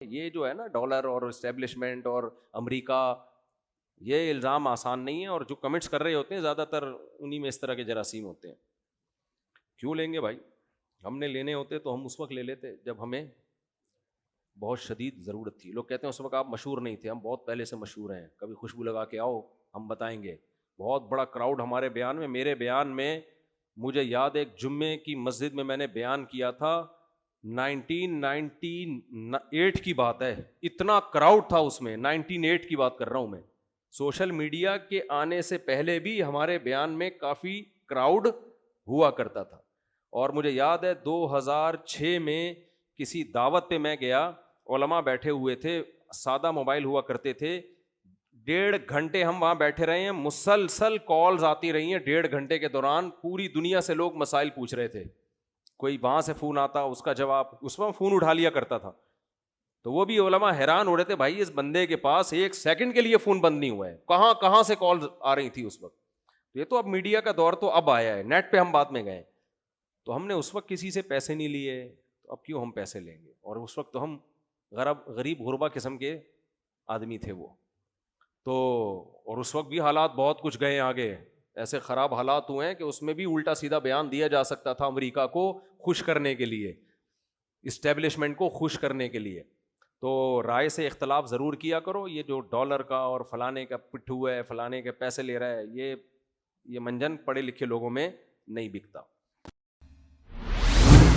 یہ جو ہے نا ڈالر اور اسٹیبلشمنٹ اور امریکہ، یہ الزام آسان نہیں ہے، اور جو کمنٹس کر رہے ہوتے ہیں زیادہ تر انہی میں اس طرح کے جراثیم ہوتے ہیں. کیوں لیں گے بھائی؟ ہم نے لینے ہوتے تو ہم اس وقت لے لیتے جب ہمیں بہت شدید ضرورت تھی. لوگ کہتے ہیں اس وقت آپ مشہور نہیں تھے. ہم بہت پہلے سے مشہور ہیں، کبھی خوشبو لگا کے آؤ ہم بتائیں گے. بہت بڑا کراؤڈ ہمارے بیان میں. میرے بیان میں مجھے یاد ایک جمعے کی مسجد میں نے بیان کیا تھا، 1998 کی بات ہے. اتنا کراؤڈ تھا اس میں، 1998 کی بات کر رہا ہوں میں. سوشل میڈیا کے آنے سے پہلے بھی ہمارے بیان میں کافی کراؤڈ ہوا کرتا تھا. اور مجھے یاد ہے 2006 میں کسی دعوت پہ میں گیا، علماء بیٹھے ہوئے تھے، سادہ موبائل ہوا کرتے تھے. 1.5 گھنٹے ہم وہاں بیٹھے رہے ہیں، مسلسل کالز آتی رہی ہیں. 1.5 گھنٹے کے دوران پوری دنیا سے لوگ مسائل پوچھ رہے تھے. کوئی وہاں سے فون آتا، اس کا جواب، اس وقت فون اٹھا لیا کرتا تھا. تو وہ بھی علماء حیران ہو رہے تھے، بھائی اس بندے کے پاس 1 سیکنڈ کے لیے فون بند نہیں ہوا ہے، کہاں کہاں سے کال آ رہی تھی اس وقت. یہ تو اب میڈیا کا دور تو اب آیا ہے، نیٹ پہ ہم بعد میں گئے. تو ہم نے اس وقت کسی سے پیسے نہیں لیے، تو اب کیوں ہم پیسے لیں گے؟ اور اس وقت تو ہم غریب غربا قسم کے آدمی تھے وہ تو. اور اس وقت بھی حالات بہت کچھ گئے آگے، ایسے خراب حالات ہوئے ہیں کہ اس میں بھی الٹا سیدھا بیان دیا جا سکتا تھا امریکہ کو خوش کرنے کے لیے، اسٹیبلشمنٹ کو خوش کرنے کے لیے. تو رائے سے اختلاف ضرور کیا کرو. یہ جو ڈالر کا اور فلانے کا پٹھو ہے، فلانے کے پیسے لے رہا ہے، یہ منجن پڑھے لکھے لوگوں میں نہیں بکتا.